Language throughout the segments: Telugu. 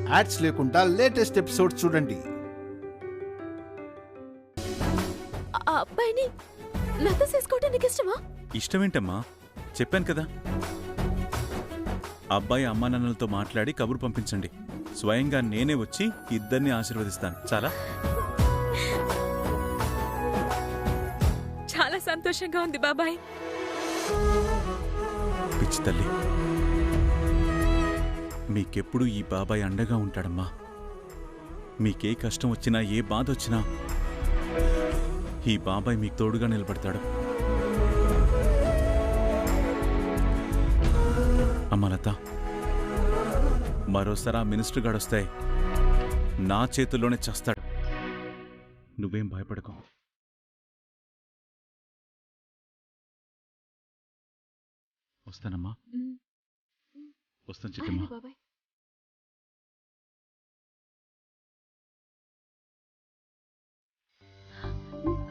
యాడ్స్ లేకుండా లేటెస్ట్ ఎపిసోడ్స్ చూడండి. ఆ అబ్బాయిని లత చేసుకోవటం నీకు ఇష్టమా? ఇష్టమేంటమ్మా, చెప్పాను కదా. అబ్బాయి అమ్మా నాన్నలతో మాట్లాడి కబురు పంపించండి. స్వయంగా నేనే వచ్చి ఇద్దరిని ఆశీర్వదిస్తాను. చాలా చాలా సంతోషంగా ఉంది బాబాయ్. పిచ్చి తల్లి, మీకెప్పుడు ఈ బాబాయ్ అండగా ఉంటాడమ్మా. మీకే కష్టం వచ్చినా ఏ బాధ వచ్చినా ఈ బాబాయ్ మీకు తోడుగా నిలబడతాడు. అమ్మ లత, మరోసారి ఆ మినిస్టర్ గాడొస్తే నా చేతుల్లోనే చేస్తాడు. నువ్వేం భయపడకు. వస్తానమ్మా, వస్తాను చిట్టమ్మా.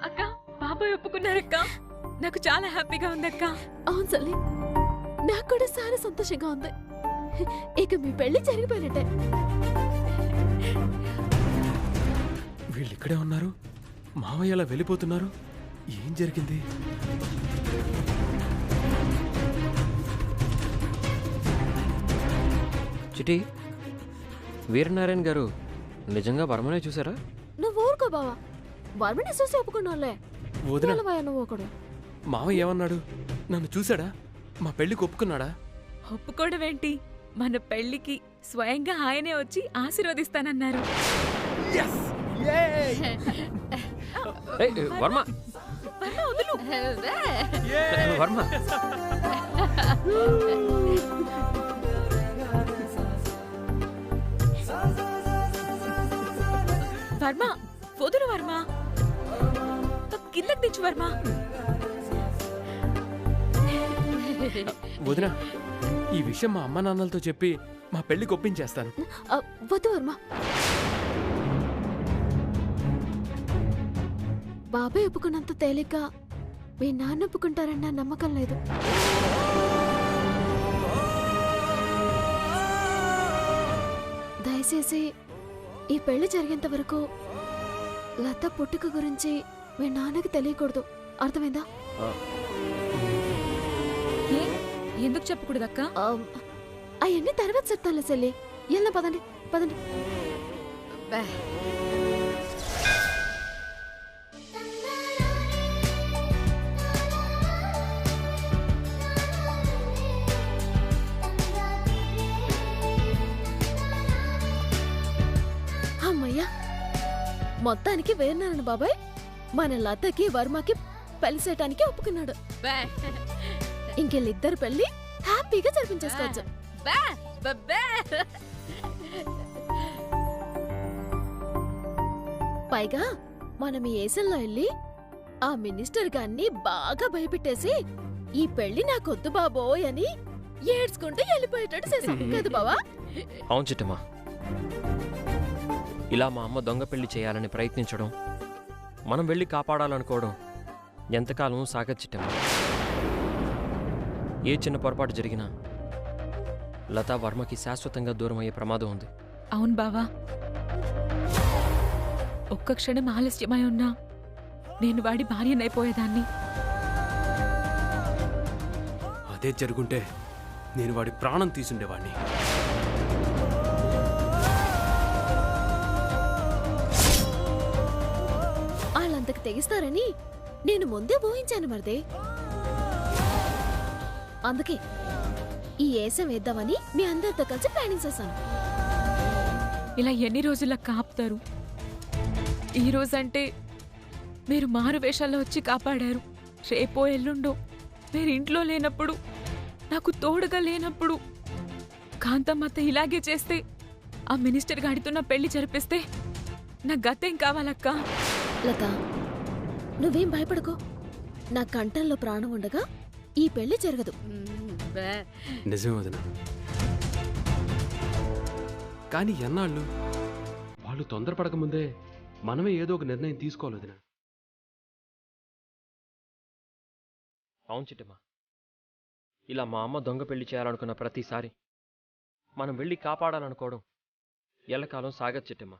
అక్క, బాబాయ్ ఒప్పుకున్నారక్క. నాకు చాలా హ్యాపీగా ఉందక్క. అవును సల్లి, నాకు కూడా చాలా సంతోషంగా ఉంది. ఇక మీ పెళ్లి జరిగిపోయినట్టే. వీళ్ళు ఇక్కడే ఉన్నారు, మావయ్య అలా వెళ్ళిపోతున్నారు. ఏం జరిగింది? చిటి, వీరనారాయణ గారు నిజంగా వర్మనే చూసారా? నువ్వు ఊరుకో బావా, వర్మని చూసి ఒప్పుకున్నావులే. వదిన, నువ్వు ఒకడు. మావయ్య ఏమన్నాడు? నన్ను చూసాడా? మా పెళ్లికి ఒప్పుకున్నాడా? ఒప్పుకోవడం ఏంటి, మన పెళ్లికి స్వయంగా ఆయనే వచ్చి ఆశీర్వదిస్తానన్నారు. వర్మ, వదులు. వర్మ, వర్మ, వదులు వర్మ, కిందకి దించు వర్మ. వదిన, ఈ విషయం మా అమ్మ నాన్నలతో చెప్పి మా పెళ్లికి ఒప్పించేస్తాను. వద్దు వర్మ, బాబాయ్ ఒప్పుకున్నంత తేలిక మీ నాన్న ఒప్పుకుంటారన్న నమ్మకం లేదు. దయచేసి ఈ పెళ్లి జరిగేంత వరకు లత పుట్టుక గురించి మీ నాన్నకి తెలియకూడదు, అర్థమైందా? ఎందుకు చెప్పకూడదు అక్క? అవన్నీ తర్వాత చెప్తానులే సెల్లి. ఎలా పదండి పదండి. అమ్మయ్యా, మొత్తానికి వేరునారాయణ బాబాయ్ మన లతకి వర్మకి పెళ్లి చేయటానికి ఒప్పుకున్నాడు. ఇంకెళ్ళిద్దరు పెళ్లి హ్యాపీగా జరిపించేసుకోవచ్చు. పైగా మనం ఈ ఏసంలో వెళ్ళి ఆ మినిస్టర్ గారిని బాగా భయపెట్టేసి ఈ పెళ్లి నాకొద్దు బాబోయ్ అని ఏడ్చుకుంటూ వెళ్ళిపోయేటట్టు చేసాం కదా బావా? అవును చిట్టమ్మా, ఇలా మా అమ్మ దొంగ పెళ్లి చేయాలని ప్రయత్నించడం, మనం వెళ్ళి కాపాడాలనుకోవడం ఎంతకాలం సాగదు చిట్టమ్మా. ఏ చిన్న పొరపాటు జరిగినా లతా వర్మకి శాశ్వతంగా దూరం అయ్యే ప్రమాదం ఉంది. అవును బావా, ఒక్క క్షణం ఆలస్యమై ఉన్నా నేను వాడి భార్యనైపోయేదాన్ని. అదే జరుగుంటే నేను వాడి ప్రాణం తీసుండేవాడిని. వాళ్ళంతకు తెగిస్తారని నేను ముందే ఊహించాను మరిదే. అందుకే ఈ ఏసం వేద్దామని మీ అందరితో కలిసి ప్లానింగ్ చేశాను. ఇలా ఎన్ని రోజుల కాపుతారు? ఈ రోజంటే మీరు మారు వేషాల్లో వచ్చి కాపాడారు. రేపో ఎల్లుండో మీరు ఇంట్లో లేనప్పుడు, నాకు తోడుగా లేనప్పుడు కాంతమ్మత ఇలాగే చేస్తే, ఆ మినిస్టర్ గాడితో నా పెళ్లి జరిపిస్తే నా గతేం కావాలక్క? లత, నువ్వేం భయపడకో. నా కంఠంలో ప్రాణం ఉండగా ఈ పెళ్లి జరగదు. నిజమే వదిన, కానీ ఎన్నాళ్ళు? వాళ్ళు తొందరపడకముందే మనమే ఏదో ఒక నిర్ణయం తీసుకోవాలి వదిన. అవును చిట్టమ్మా, ఇలా మా అమ్మ దొంగ పెళ్లి చేయాలనుకున్న ప్రతిసారి మనం వెళ్ళి కాపాడాలనుకోవడం ఎల్లకాలం సాగదు చిట్టమ్మ.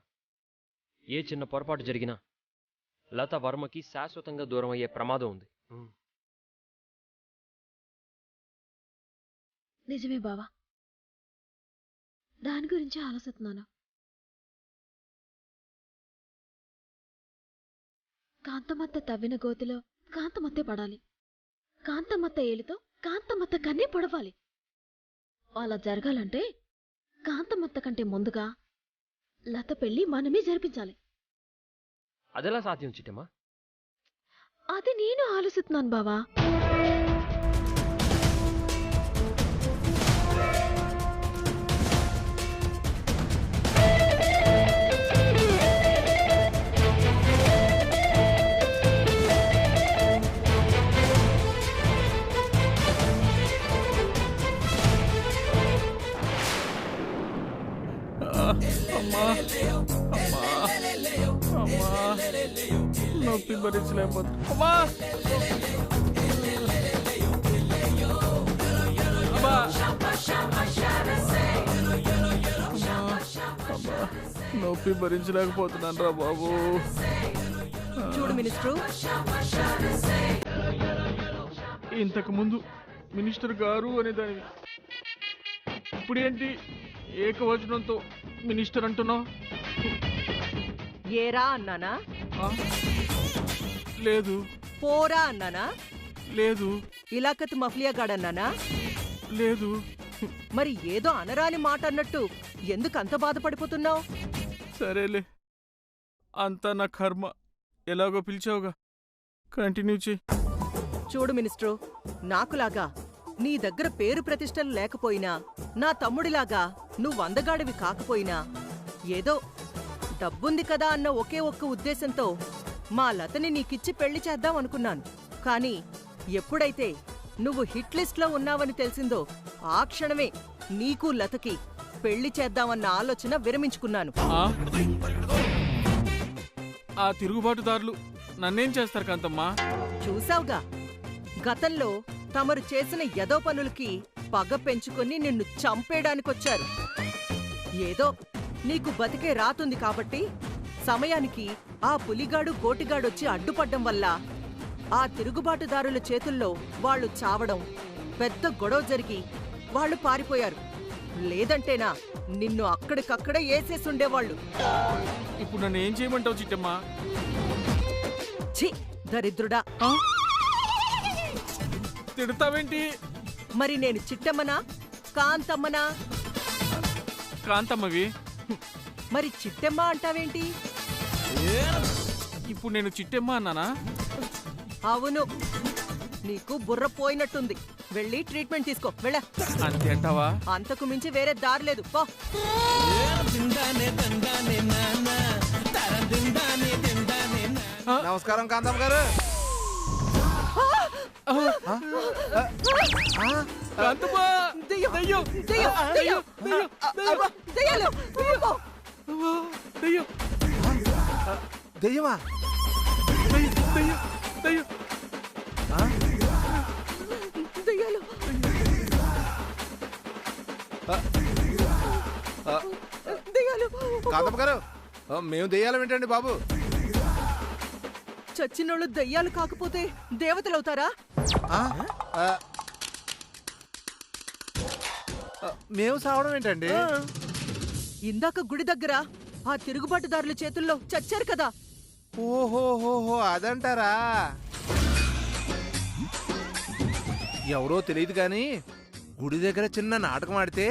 ఏ చిన్న పొరపాటు జరిగినా లత వర్మకి శాశ్వతంగా దూరం అయ్యే ప్రమాదం ఉంది. నిజమే బావా, దాని గురించి ఆలోచిస్తున్నాను. కాంతమత్త తవ్విన గోతిలో కాంతమత్తే పడాలి, కాంతమత్త ఏలితో కాంతమత్త కన్నే పొడవాలి. అలా జరగాలంటే కాంతమత్త కంటే ముందుగా లత పెళ్లి మనమే జరిపించాలి. అదెలా సాధ్యం చిట్టమ్మ? అది నేను ఆలోచిస్తున్నాను బావా. నొప్పి భరించలేకపోతున్నా. నొప్పి భరించలేకపోతున్నాను రా బాబు. చూడు మినిస్టర్, ఇంతకు ముందు మినిస్టర్ గారు అనేదానివి, ఇప్పుడేంటి ఏకవచనంతో మినిస్టర్ అంటున్నావు? ఏరా అన్నానా? లేదు. పోరా అన్నానా? లేదు. ఇలాకత్ మఫ్లియాగాడన్నానా? లేదు. మరి ఏదో అనరాని మాట అన్నట్టు ఎందుకు అంత బాధపడిపోతున్నావు? సరేలే, అంతా నా కర్మ. ఎలాగో పిలిచావుగా, కంటిన్యూ చెయ్యి. చూడు మినిస్టర్, నాకులాగా నీ దగ్గర పేరు ప్రతిష్టలు లేకపోయినా, నా తమ్ముడిలాగా నువ్వు అందగాడివి కాకపోయినా, ఏదో డబ్బుంది కదా అన్న ఒకే ఒక్క ఉద్దేశంతో మా లతని నీకిచ్చి పెళ్లి చేద్దాం అనుకున్నాను. కానీ ఎప్పుడైతే నువ్వు హిట్ లిస్ట్లో ఉన్నావని తెలిసిందో ఆ క్షణమే నీకు లతకి పెళ్లి చేద్దామన్న ఆలోచన విరమించుకున్నాను. ఆ తిరుగుబాటుదారులు నన్నేం చేస్తారు కాంతమ్మా? చూసావుగా, గతంలో తమరు చేసిన యదో పనులకి పగ పెంచుకొని నిన్ను చంపేయడానికొచ్చారు. ఏదో నీకు బతికే రాతుంది కాబట్టి సమయానికి ఆ పులిగాడు గోటిగాడొచ్చి అడ్డుపడ్డం వల్ల ఆ తిరుగుబాటుదారుల చేతుల్లో వాళ్లు చావడం, పెద్ద గొడవ జరిగి వాళ్లు పారిపోయారు. లేదంటేనా నిన్ను అక్కడికక్కడే ఏసేసుండేవాళ్లు. ఇప్పుడు నన్ను ఏం చేయమంటావు చిట్టమ్మా? ఛీ, దరిద్రుడా! తిడతావేంటి? మరి నేను చిట్టమ్మనా కాంతమ్మనా? కాంతమ్మవి. మరి చిట్టమ్మ అంటావేంటి? ఇప్పుడు నేను చిట్టమ్మ అన్నానా? అవును, నీకు బుర్ర పోయినట్టుంది. వెళ్ళి ట్రీట్మెంట్ తీసుకో. వెళ్ళ. అంతే అంటావా? అంతకు మించి వేరే దారి లేదు, పో. నమస్కారం కాంతమ్మ గారు. కాంతమ్మా! దెయ్యం, దెయ్యం! దెయ్యం, దెయ్యం, దెయ్యం, దెయ్యాలు, అమ్మో. దెయ్యం! దెయ్యమా? దెయ్యం! దెయ్యం! దెయ్యం! దెయ్యాలు. దెయ్యాలు. కాంతమ్మ గారు, మేము దెయ్యాలం ఏంటండి బాబు? చచ్చినోళ్ళు దెయ్యాలు కాకపోతే దేవతలవుతారా? మేము సావడం ఏంటండి? ఇందాక గుడి దగ్గర ఆ తిరుగుబాటుదారుల చేతుల్లో చచ్చారు కదా. ఓహోహోహో, అదంటారా? ఎవరో తెలియదు గాని గుడి దగ్గర చిన్న నాటకం ఆడితే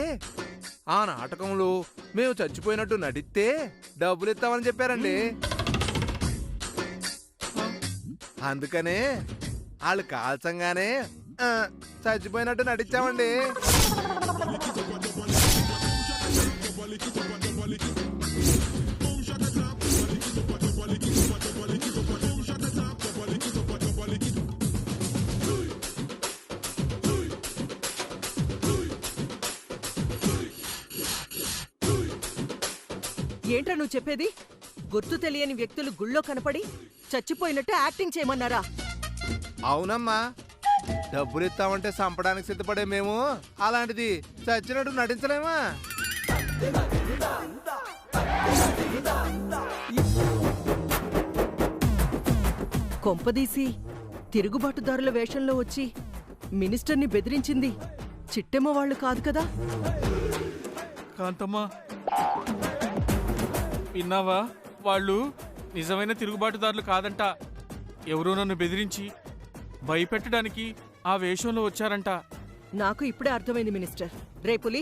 ఆ నాటకంలో మేము చచ్చిపోయినట్టు నడిస్తే డబ్బులు ఇస్తామని చెప్పారండి. అందుకనే వాళ్ళు కాల్చంగానే చచ్చిపోయినట్టు నటించామండి. ఏంట్రా నువ్వు చెప్పేది? గుర్తు తెలియని వ్యక్తులు గుళ్ళో కనపడి చచ్చిపోయినట్టు యాక్టింగ్ చేయమన్నారా? అవునమ్మా, డబ్బులు ఇస్తామంటే చంపడానికి సిద్ధపడే మేము అలాంటిది చచ్చినట్టు నటించలేమా? కొంపదీసి తిరుగుబాటుదారుల వేషంలో వచ్చి మినిస్టర్ని బెదిరించింది చిట్టెమ్మ వాళ్ళు కాదు కదా? కాంతమ్మా, విన్నావా? వాళ్ళు నిజమైన తిరుగుబాటుదారులు కాదంట. ఎవరో నన్ను బెదిరించి భయపెట్టడానికి ఆ వేషంలో వచ్చారంట. నాకు ఇప్పుడే అర్థమైంది మినిస్టర్. రేపులి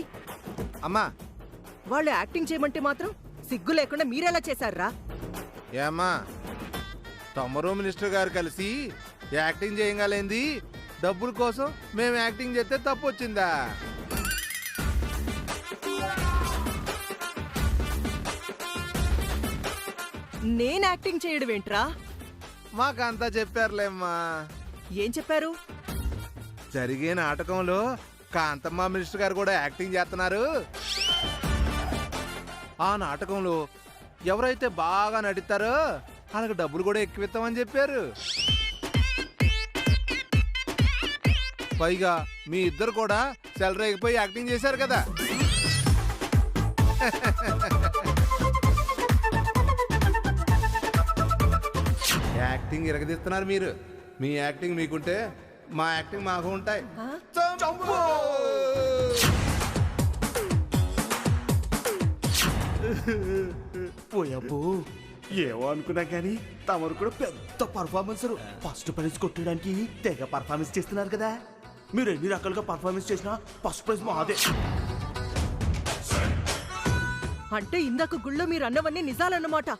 అమ్మా వాళ్ళు యాక్టింగ్ చేయమంటే మాత్రం సిగ్గు లేకుండా మీరెలా చేశారా? ఏమ్మా, తమరు మినిస్టర్ గారు కలిసి యాక్టింగ్ చేయగలేంది డబ్బుల కోసం మేము యాక్టింగ్ చేస్తే తప్పు వచ్చిందా? నేను యాక్టింగ్ చేయడం ఏంట్రా? మాకంతా చెప్పారులేమ్మా. ఏం చెప్పారు? జరిగే నాటకంలో కాంతమ్మ మినిస్టర్ గారు కూడా యాక్టింగ్ చేస్తున్నారు. ఆ నాటకంలో ఎవరైతే బాగా నటిస్తారో వాళ్ళకి డబ్బులు కూడా ఎక్కువ ఇస్తామని చెప్పారు. పైగా మీ ఇద్దరు కూడా సెలరేగిపోయి యాక్టింగ్ చేశారు కదా. యాక్టింగ్ ఇరగదీస్తున్నారు మీరు. మీ యాక్టింగ్ మీకుంటే మా యాక్టింగ్ మాకు ఉంటాయి. చంపు! పోయబ్బో, ఏమో అనుకున్నా కానీ తమరు కూడా పెద్ద పర్ఫార్మెన్స్. ఫస్ట్ ప్రైజ్ కొట్టడానికి తెగ పర్ఫార్మెన్స్ చేస్తున్నారు కదా. మీరు ఎన్ని రకాలుగా పర్ఫార్మెన్స్ చేసినా ఫస్ట్ ప్రైజ్ మాదే. అంటే ఇందాక గుళ్ళో మీరు అన్నవన్నీ నిజాలన్నమాట.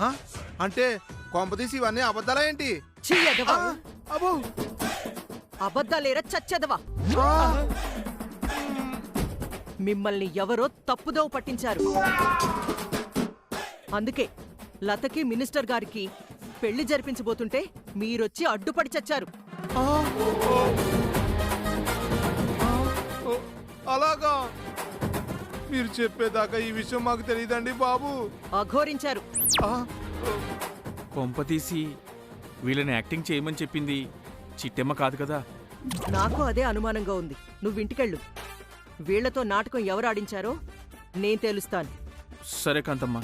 ఆ? అంటే కొంపదీసి ఇవన్నీ అబద్ధాలా ఏంటి? ఛీ, ఎదవా. అబ్బో! అబద్ధాలేరా చచ్చెదవా. మిమ్మల్ని ఎవరో తప్పుదోవ పట్టించారు. అందుకే లతకి మినిస్టర్ గారికి పెళ్లి జరిపించబోతుంటే మీరొచ్చి అడ్డుపడి చచ్చారు. అలాగా? మీరు చెప్పేదాకా ఈ విషయం మాకు తెలియదండి బాబు. అఘోరించారు. కొంపతీసి వీళ్ళని యాక్టింగ్ చేయమని చెప్పింది చిట్టెమ్మ కాదు కదా? నాకు అదే అనుమానంగా ఉంది. నువ్వింటికెళ్ళు. వీళ్లతో నాటకం ఎవరు ఆడించారో నేను తేలుస్తాను. సరే కాంతమ్మ.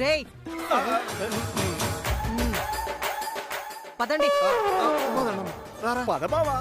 రేయ్, పదండి. పదబావా.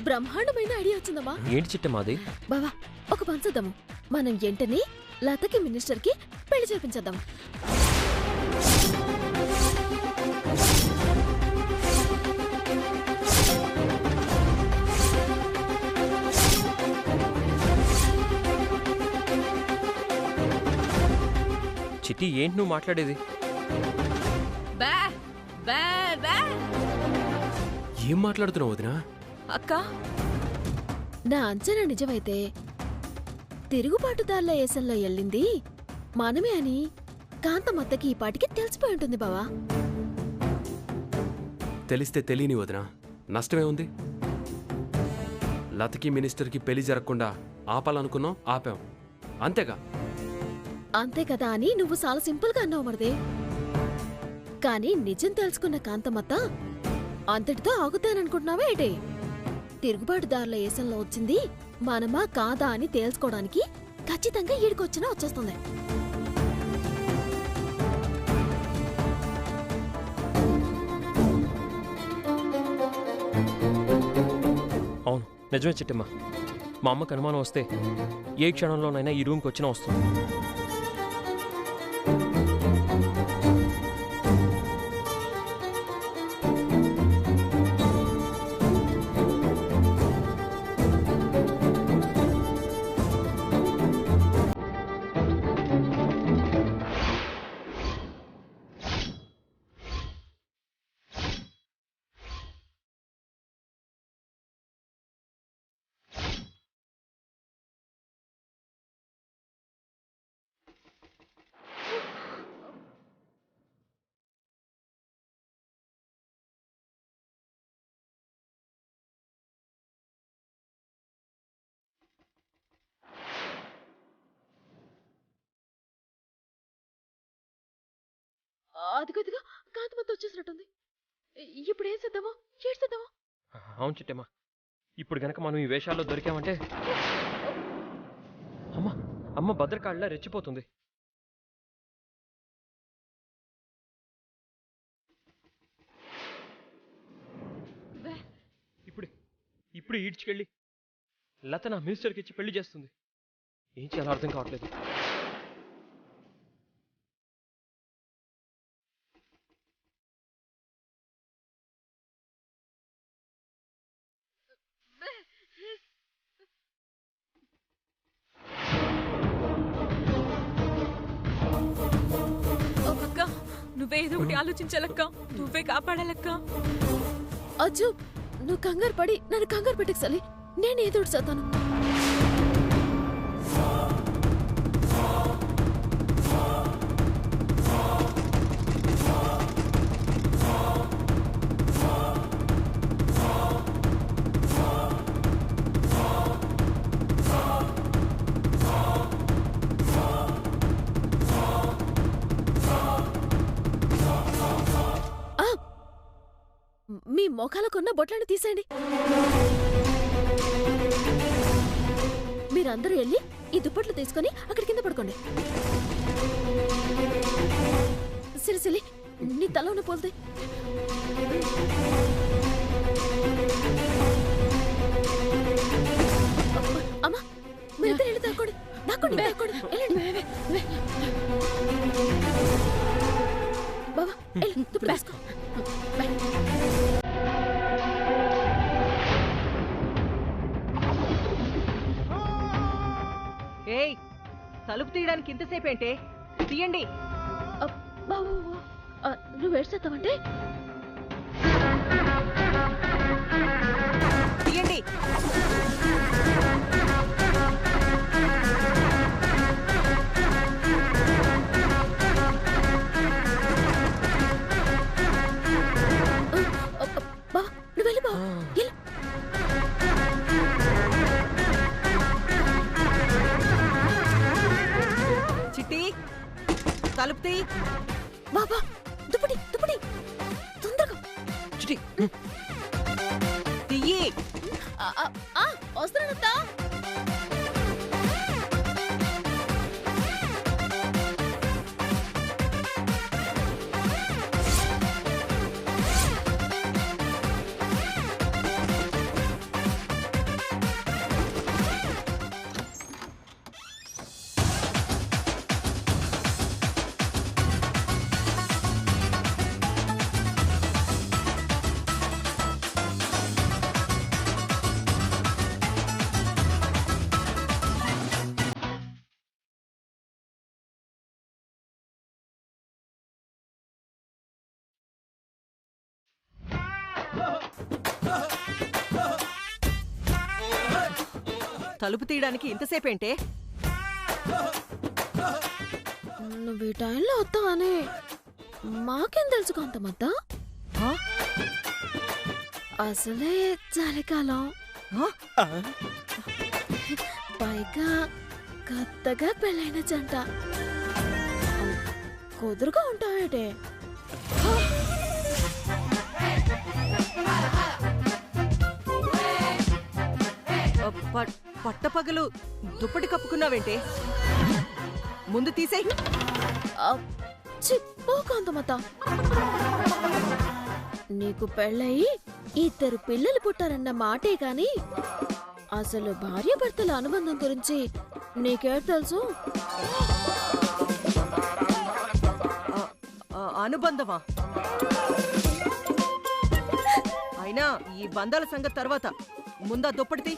బ్రహ్మాండమైన ఐడియా వచ్చిందమ్మా. ఏంటి చిట్టమాది? బావా, ఒక పంచుదాము. మనం వెంటనే లతకి మినిస్టర్ కి పెళ్లి చేపించేద్దాం. చిట్టి, ఏంటి నువ్వు మాట్లాడేది? ఏం మాట్లాడుతున్నావు వదినా? అక్క, నా అంచనా నిజమైతే తిరుగుబాటుదారుల ఏసంలో వెళ్ళింది మనమే అని కాంతమత్తకి ఈ పాటికి తెలిసిపోయి ఉంటుంది బావా. తెలిస్తే తెలియని వదినా, నష్టమే ఉంది. లతకి మినిస్టర్కి పెళ్లి జరగకుండా ఆపాలనుకున్నాం, ఆపాం, అంతేగా. అంతే కదా అని నువ్వు చాలా సింపుల్ గా అన్నావు మరిదే. కానీ నిజం తెలుసుకున్న కాంతమత్త అంతటితో ఆగుతాననుకుంటున్నావా ఏటే? తిరుగుబాటుదారుల ఏసంలో వచ్చింది మనమా కాదా అని తేల్చుకోవడానికి ఖచ్చితంగా ఈడికొచ్చినా వచ్చేస్తుంది. అవును, నిజమే చిట్టమ్మ. మా అమ్మకు అనుమానం వస్తే ఏ క్షణంలోనైనా ఈ రూమ్కి వచ్చినా వస్తుంది. అదిగో ఇదిగో కాంతమత్త వచ్చేసినట్టుంది. ఇప్పుడు ఏం చేద్దామో చేద్దామో. అవును చిట్టమ్మా, ఇప్పుడు గనక మనం ఈ వేషాల్లో దొరికామంటే అమ్మ భద్రకాళ్ళ రెచ్చిపోతుంది. ఇప్పుడు ఈడ్చుకెళ్ళి లత నా మినిస్టర్కి ఇచ్చి పెళ్లి చేస్తుంది. ఏం చేయాలో అర్థం కావట్లేదు. అక్క నువ్వే ఏదో ఒకటి ఆలోచించాలక్క, నువ్వే కాపాడాలక్క. అజ్జు నువ్వు కంగారు పడి నన్ను కంగారు పెట్టేసాలి. నేను ఏదో ఒకటి చేస్తాను. మీ మొఖాలకున్న బొట్లను తీసేయండి. మీరందరూ వెళ్ళి ఈ దుప్పట్లు తీసుకొని అక్కడి కింద పడుకోండి. సిరిసిలి నీ తల ఉన్న పోల్తే. అమ్మా మీరిద్దరు వెళ్ళి దాక్కోండి దాక్కోండి దాక్కోండి వెళ్ళండి. బాబా వెళ్ళి దుప్పట్లు వేసుకో. ఏయ్ తలుపు తీయడానికి ఇంతసేపు ఏంటే? తీయండి. బాబు నువ్వు ఏడ్చేస్తావంటే తీయండి. బాబా నువ్వు వెళ్ళి బాబు వెళ్ళు. చిట్టి తలుపు తీ. బాబా దుప్పటి దుప్పటి తొందరగా చిటి తీయి. వస్తున్నానత్తా. తలుపు తీయడానికి ఇంతసేపేంటే? నువ్వు ఈ టైంలో వస్తావని మాకేం తెలుసు కాంతమత్త? అసలే చలికాలం, పైగా కొత్తగా పెళ్ళైన జంట. కుదురుగా ఉంటావేటే? పట్టపగలు దుప్పటి కప్పుకున్నావేంటే? ముందు తీసేయ్. చిప్పో కాంతమత్త, నీకు పెళ్ళయి 2 పిల్లలు పుట్టారన్న మాటే గాని అసలు భార్యాభర్తల అనుబంధం గురించి నీకే తెలుసు? అనుబంధమా? అయినా ఈ బంధాల సంగతి తర్వాత, ముందా దుప్పటి తీ.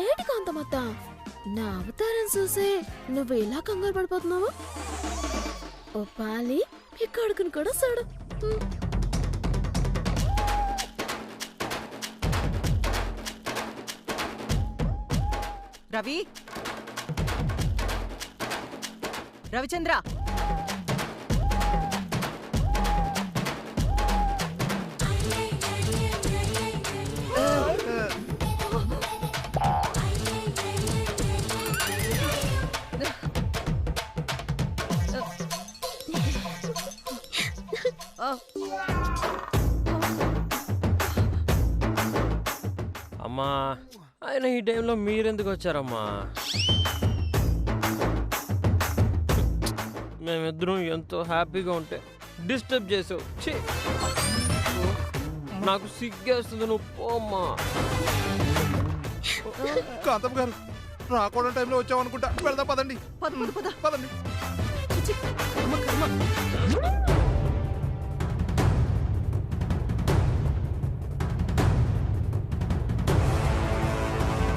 ఏటి కాంతమత్త, నా అవతారం చూసే నువ్వు ఇలా కంగారు పడిపోతున్నావు? ఓ పాలి మీ కొడుకుని కూడా చూడు. రవి, రవిచంద్ర, అమ్మా ఆయన ఈ టైంలో మీరెందుకు వచ్చారమ్మా? మేమిద్దరం ఎంతో హ్యాపీగా ఉంటే డిస్టర్బ్ చేసావు. ఛీ, నాకు సిగ్గేస్తుంది, నువ్వు పోమ్మా. కాంతమ్మ గారు రాకూడని టైంలో వచ్చామనుకుంటా. వెళ్దాం పదండి. పద పద పద. పదండి. చి, చి.